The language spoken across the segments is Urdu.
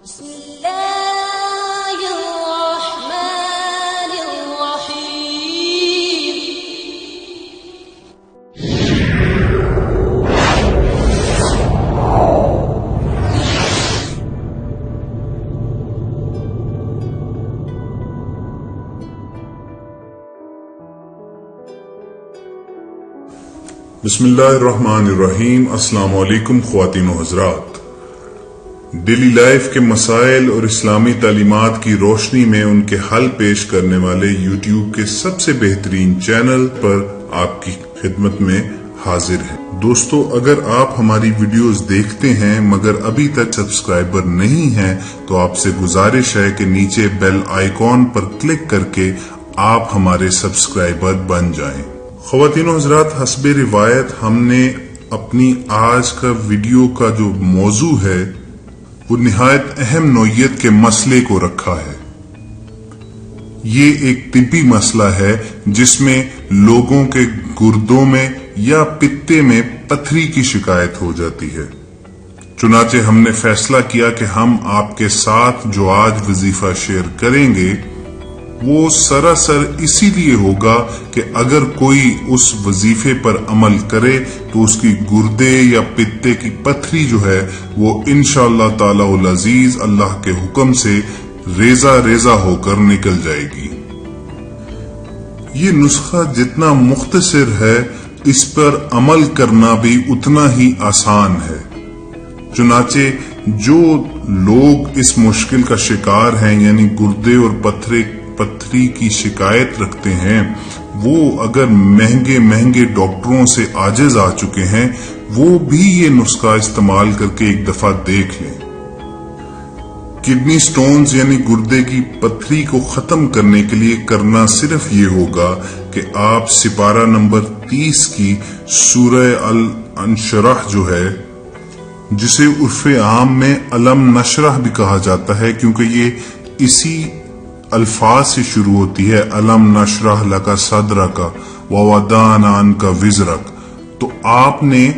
بسم الله الرحمن الرحيم. بسم اللہ الرحمن الرحیم. السلام علیکم خواتین و حضرات. ڈیلی لائف کے مسائل اور اسلامی تعلیمات کی روشنی میں ان کے حل پیش کرنے والے یوٹیوب کے سب سے بہترین چینل پر آپ کی خدمت میں حاضر ہیں. دوستو، اگر آپ ہماری ویڈیوز دیکھتے ہیں مگر ابھی تک سبسکرائبر نہیں ہیں تو آپ سے گزارش ہے کہ نیچے بیل آئیکن پر کلک کر کے آپ ہمارے سبسکرائبر بن جائیں. خواتین و حضرات، حسب روایت ہم نے اپنی آج کا ویڈیو کا جو موضوع ہے وہ نہایت اہم نوعیت کے مسئلے کو رکھا ہے. یہ ایک طبی مسئلہ ہے جس میں لوگوں کے گردوں میں یا پتے میں پتھری کی شکایت ہو جاتی ہے. چنانچہ ہم نے فیصلہ کیا کہ ہم آپ کے ساتھ جو آج وظیفہ شیئر کریں گے وہ سراسر اسی لیے ہوگا کہ اگر کوئی اس وظیفے پر عمل کرے تو اس کی گردے یا پتے کی پتھری جو ہے وہ انشاءاللہ تعالی العزیز اللہ کے حکم سے ریزہ ریزہ ہو کر نکل جائے گی. یہ نسخہ جتنا مختصر ہے اس پر عمل کرنا بھی اتنا ہی آسان ہے. چنانچہ جو لوگ اس مشکل کا شکار ہیں یعنی گردے اور پتھری کی شکایت رکھتے ہیں وہ اگر مہنگے ڈاکٹروں سے عاجز آ چکے ہیں وہ بھی یہ نسخہ استعمال کر کے ایک دفعہ دیکھ لیں. کڈنی سٹونز یعنی گردے کی پتھری کو ختم کرنے کے لیے کرنا صرف یہ ہوگا کہ آپ سپارہ نمبر 30 کی سورہ الانشراح جو ہے جسے عرف عام میں علم نشرح بھی کہا جاتا ہے کیونکہ یہ اسی الفاظ سے شروع ہوتی ہے، علم نشرح لک صدرک ووضعنا عنک وزرک. تو آپ نے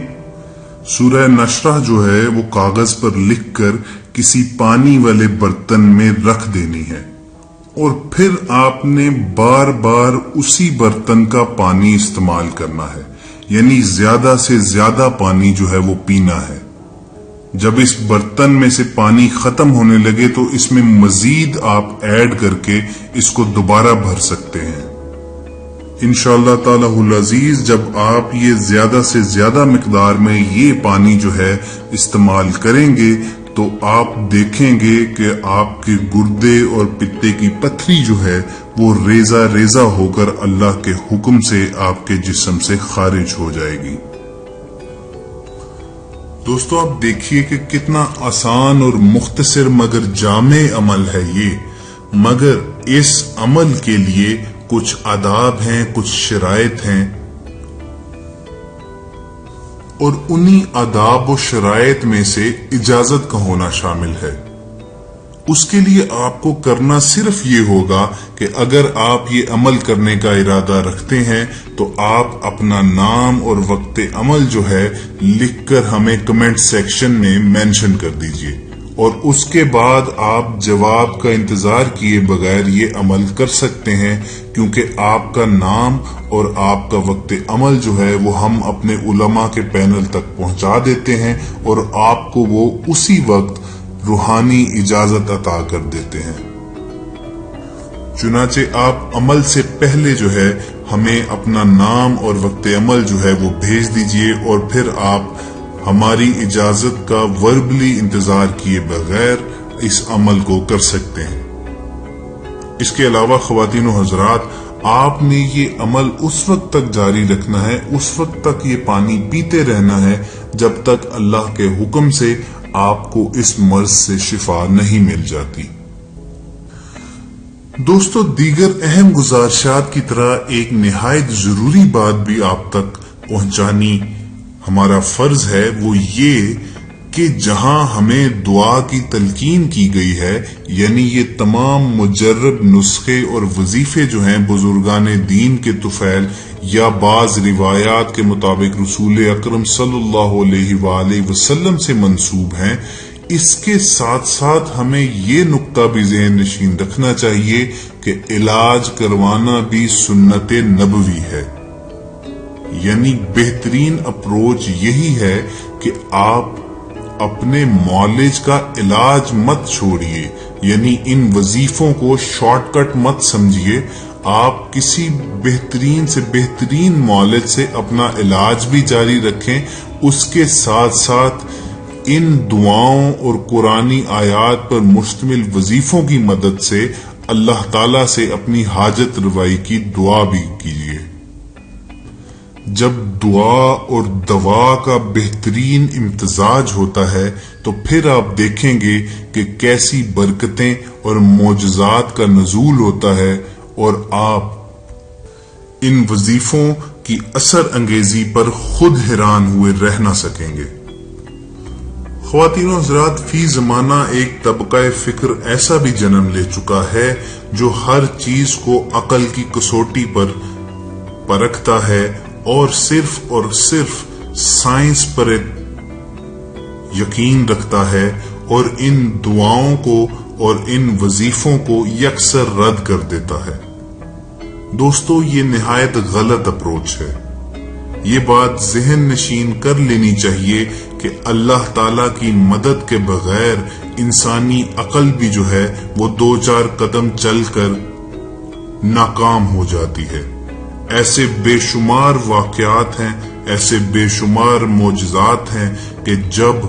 سورہ نشرح جو ہے وہ کاغذ پر لکھ کر کسی پانی والے برتن میں رکھ دینی ہے اور پھر آپ نے بار بار اسی برتن کا پانی استعمال کرنا ہے، یعنی زیادہ سے زیادہ پانی جو ہے وہ پینا ہے. جب اس برتن میں سے پانی ختم ہونے لگے تو اس میں مزید آپ ایڈ کر کے اس کو دوبارہ بھر سکتے ہیں. انشاءاللہ تعالی العزیز جب آپ یہ زیادہ سے زیادہ مقدار میں یہ پانی جو ہے استعمال کریں گے تو آپ دیکھیں گے کہ آپ کے گردے اور پتے کی پتھری جو ہے وہ ریزہ ریزہ ہو کر اللہ کے حکم سے آپ کے جسم سے خارج ہو جائے گی. دوستو، آپ دیکھیے کہ کتنا آسان اور مختصر مگر جامع عمل ہے یہ، مگر اس عمل کے لیے کچھ آداب ہیں، کچھ شرائط ہیں اور انہی آداب و شرائط میں سے اجازت کا ہونا شامل ہے. اس کے لیے آپ کو کرنا صرف یہ ہوگا کہ اگر آپ یہ عمل کرنے کا ارادہ رکھتے ہیں تو آپ اپنا نام اور وقت عمل جو ہے لکھ کر ہمیں کمنٹ سیکشن میں مینشن کر دیجئے اور اس کے بعد آپ جواب کا انتظار کیے بغیر یہ عمل کر سکتے ہیں کیونکہ آپ کا نام اور آپ کا وقت عمل جو ہے وہ ہم اپنے علماء کے پینل تک پہنچا دیتے ہیں اور آپ کو وہ اسی وقت روحانی اجازت عطا کر دیتے ہیں. چنانچہ آپ عمل سے پہلے جو ہے ہمیں اپنا نام اور وقت عمل جو ہے وہ بھیج دیجئے اور پھر آپ ہماری اجازت کا وربلی انتظار کیے بغیر اس عمل کو کر سکتے ہیں. اس کے علاوہ خواتین و حضرات، آپ نے یہ عمل اس وقت تک جاری رکھنا ہے، اس وقت تک یہ پانی پیتے رہنا ہے جب تک اللہ کے حکم سے آپ کو اس مرض سے شفا نہیں مل جاتی. دوستو، دیگر اہم گزارشات کی طرح ایک نہایت ضروری بات بھی آپ تک پہنچانی ہمارا فرض ہے، وہ یہ کہ جہاں ہمیں دعا کی تلقین کی گئی ہے یعنی یہ تمام مجرب نسخے اور وظیفے جو ہیں بزرگان دین کے طفیل یا بعض روایات کے مطابق رسول اکرم صلی اللہ علیہ وآلہ وسلم سے منسوب ہیں، اس کے ساتھ ساتھ ہمیں یہ نقطہ بھی ذہن نشین رکھنا چاہیے کہ علاج کروانا بھی سنت نبوی ہے، یعنی بہترین اپروچ یہی ہے کہ آپ اپنے معالج کا علاج مت چھوڑیے، یعنی ان وظیفوں کو شارٹ کٹ مت سمجھیے، آپ کسی بہترین سے بہترین معالج سے اپنا علاج بھی جاری رکھیں، اس کے ساتھ ساتھ ان دعاؤں اور قرآنی آیات پر مشتمل وظیفوں کی مدد سے اللہ تعالیٰ سے اپنی حاجت روائی کی دعا بھی کیجیے۔ جب دعا اور دوا کا بہترین امتزاج ہوتا ہے تو پھر آپ دیکھیں گے کہ کیسی برکتیں اور معجزات کا نزول ہوتا ہے، اور آپ ان وظیفوں کی اثر انگیزی پر خود حیران ہوئے رہ نہ سکیں گے۔ خواتین و حضرات، فی زمانہ ایک طبقہ فکر ایسا بھی جنم لے چکا ہے جو ہر چیز کو عقل کی کسوٹی پر پرکھتا ہے اور صرف سائنس پر یقین رکھتا ہے، اور ان دعاؤں کو اور ان وظیفوں کو یکسر رد کر دیتا ہے۔ دوستو، یہ نہایت غلط اپروچ ہے۔ یہ بات ذہن نشین کر لینی چاہیے کہ اللہ تعالی کی مدد کے بغیر انسانی عقل بھی جو ہے وہ 2-4 قدم چل کر ناکام ہو جاتی ہے۔ ایسے بے شمار واقعات ہیں، ایسے بے شمار معجزات ہیں کہ جب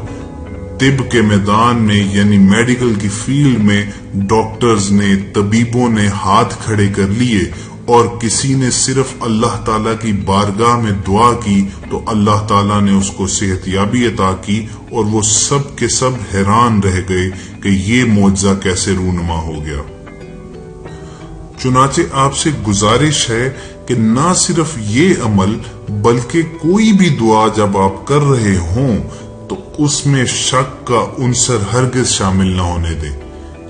طب کے میدان میں یعنی میڈیکل کی فیلڈ میں ڈاکٹرز نے، طبیبوں نے ہاتھ کھڑے کر لیے اور کسی نے صرف اللہ تعالیٰ کی بارگاہ میں دعا کی تو اللہ تعالیٰ نے اس کو صحت یابی عطا کی، اور وہ سب کے سب حیران رہ گئے کہ یہ معجزہ کیسے رونما ہو گیا۔ چنانچہ آپ سے گزارش ہے کہ نہ صرف یہ عمل بلکہ کوئی بھی دعا جب آپ کر رہے ہوں تو اس میں شک کا عنصر ہرگز شامل نہ ہونے دیں،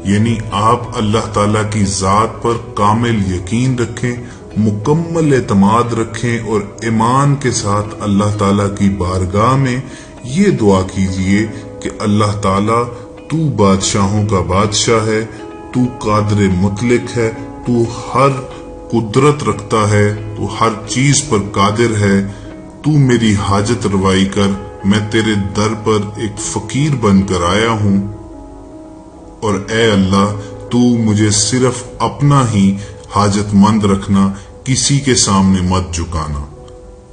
یعنی آپ اللہ تعالیٰ کی ذات پر کامل یقین رکھیں، مکمل اعتماد رکھیں، اور ایمان کے ساتھ اللہ تعالیٰ کی بارگاہ میں یہ دعا کیجئے کہ اللہ تعالیٰ تو بادشاہوں کا بادشاہ ہے، تو قادر مطلق ہے، تو ہر قدرت رکھتا ہے، تو ہر چیز پر قادر ہے، تو میری حاجت روائی کر، میں تیرے در پر ایک فقیر بن کر آیا ہوں، اور اے اللہ تو مجھے صرف اپنا ہی حاجت مند رکھنا، کسی کے سامنے مت جھکانا۔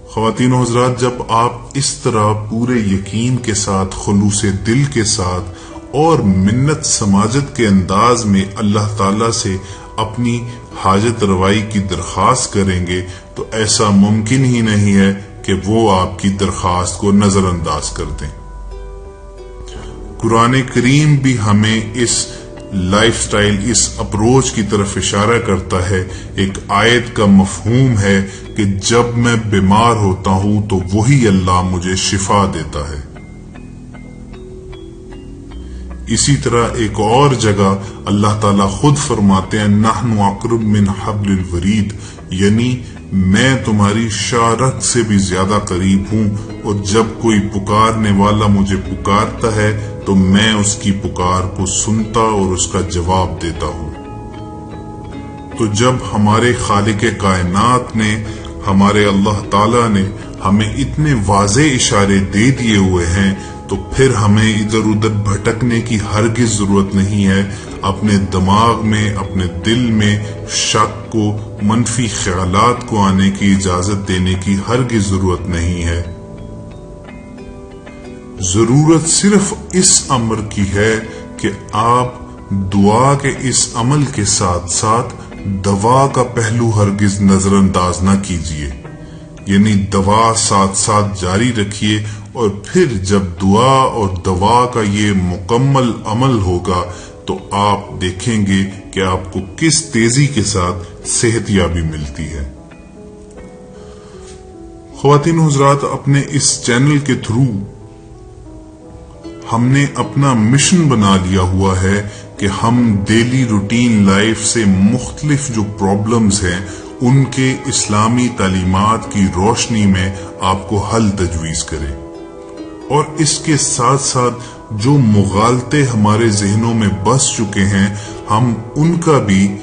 خواتین و حضرات، جب آپ اس طرح پورے یقین کے ساتھ، خلوص دل کے ساتھ اور منت سماجت کے انداز میں اللہ تعالی سے اپنی حاجت روائی کی درخواست کریں گے تو ایسا ممکن ہی نہیں ہے کہ وہ آپ کی درخواست کو نظر انداز کر دیں۔ قرآن کریم بھی ہمیں اس لائف سٹائل، اس اپروچ کی طرف اشارہ کرتا ہے۔ ایک آیت کا مفہوم ہے کہ جب میں بیمار ہوتا ہوں تو وہی اللہ مجھے شفا دیتا ہے۔ اسی طرح ایک اور جگہ اللہ تعالیٰ خود فرماتے ہیں نحن اقرب من حبل الورید، یعنی میں تمہاری شاہ رگ سے بھی زیادہ قریب ہوں، اور جب کوئی پکارنے والا مجھے پکارتا ہے تو میں اس کی پکار کو سنتا اور اس کا جواب دیتا ہوں۔ تو جب ہمارے خالق کائنات نے، ہمارے اللہ تعالیٰ نے ہمیں اتنے واضح اشارے دے دیے ہوئے ہیں تو پھر ہمیں ادھر ادھر بھٹکنے کی ہرگز ضرورت نہیں ہے، اپنے دماغ میں، اپنے دل میں شک کو، منفی خیالات کو آنے کی اجازت دینے کی ہرگز ضرورت نہیں ہے۔ ضرورت صرف اس امر کی ہے کہ آپ دعا کے اس عمل کے ساتھ ساتھ دوا کا پہلو ہرگز نظر انداز نہ کیجیے، یعنی دوا ساتھ ساتھ جاری رکھیے، اور پھر جب دعا اور دوا کا یہ مکمل عمل ہوگا تو آپ دیکھیں گے کہ آپ کو کس تیزی کے ساتھ صحت یابی ملتی ہے۔ خواتین و حضرات، اپنے اس چینل کے تھرو ہم نے اپنا مشن بنا لیا ہوا ہے کہ ہم ڈیلی روٹین لائف سے مختلف جو پرابلمز ہیں ان کے اسلامی تعلیمات کی روشنی میں آپ کو حل تجویز کریں، اور اس کے ساتھ ساتھ جو مغالطے ہمارے ذہنوں میں بس چکے ہیں ہم ان کا بھی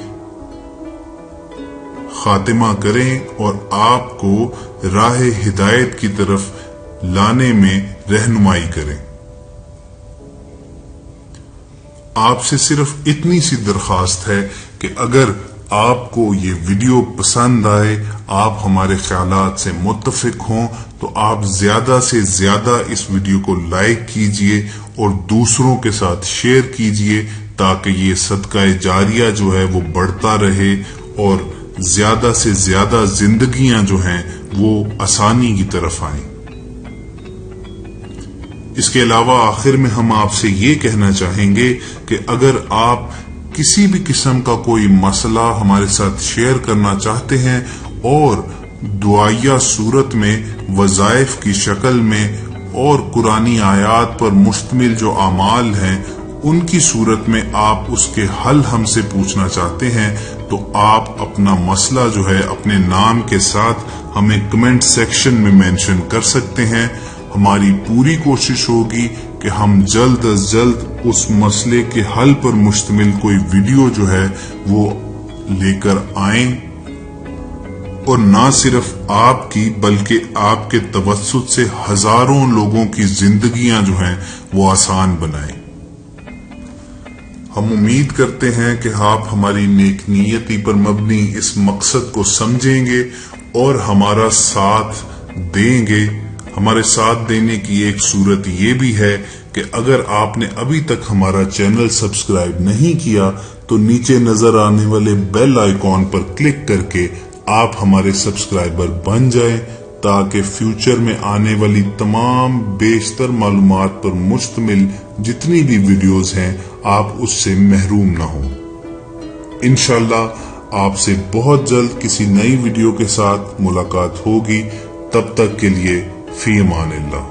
خاتمہ کریں اور آپ کو راہ ہدایت کی طرف لانے میں رہنمائی کریں۔ آپ سے صرف اتنی سی درخواست ہے کہ اگر آپ کو یہ ویڈیو پسند آئے، آپ ہمارے خیالات سے متفق ہوں تو آپ زیادہ سے زیادہ اس ویڈیو کو لائک کیجئے اور دوسروں کے ساتھ شیئر کیجئے تاکہ یہ صدقہ جاریہ جو ہے وہ بڑھتا رہے اور زیادہ سے زیادہ زندگیاں جو ہیں وہ آسانی کی طرف آئیں۔ اس کے علاوہ آخر میں ہم آپ سے یہ کہنا چاہیں گے کہ اگر آپ کسی بھی قسم کا کوئی مسئلہ ہمارے ساتھ شیئر کرنا چاہتے ہیں اور دعائیہ صورت میں وظائف کی شکل میں اور قرآنی آیات پر مشتمل جو اعمال ہیں ان کی صورت میں آپ اس کے حل ہم سے پوچھنا چاہتے ہیں تو آپ اپنا مسئلہ جو ہے اپنے نام کے ساتھ ہمیں کمنٹ سیکشن میں مینشن کر سکتے ہیں۔ ہماری پوری کوشش ہوگی کہ ہم جلد از جلد اس مسئلے کے حل پر مشتمل کوئی ویڈیو جو ہے وہ لے کر آئیں اور نہ صرف آپ کی بلکہ آپ کے توسط سے ہزاروں لوگوں کی زندگیاں جو ہیں وہ آسان بنائیں۔ ہم امید کرتے ہیں کہ آپ ہماری نیک نیتی پر مبنی اس مقصد کو سمجھیں گے اور ہمارا ساتھ دیں گے۔ ہمارے ساتھ دینے کی ایک صورت یہ بھی ہے کہ اگر آپ نے ابھی تک ہمارا چینل سبسکرائب نہیں کیا تو نیچے نظر آنے والے بیل آئیکن پر کلک کر کے آپ ہمارے سبسکرائبر بن جائیں تاکہ فیوچر میں آنے والی تمام بیشتر معلومات پر مشتمل جتنی بھی ویڈیوز ہیں آپ اس سے محروم نہ ہوں۔ انشاءاللہ آپ سے بہت جلد کسی نئی ویڈیو کے ساتھ ملاقات ہوگی۔ تب تک کے لیے فی امان اللہ۔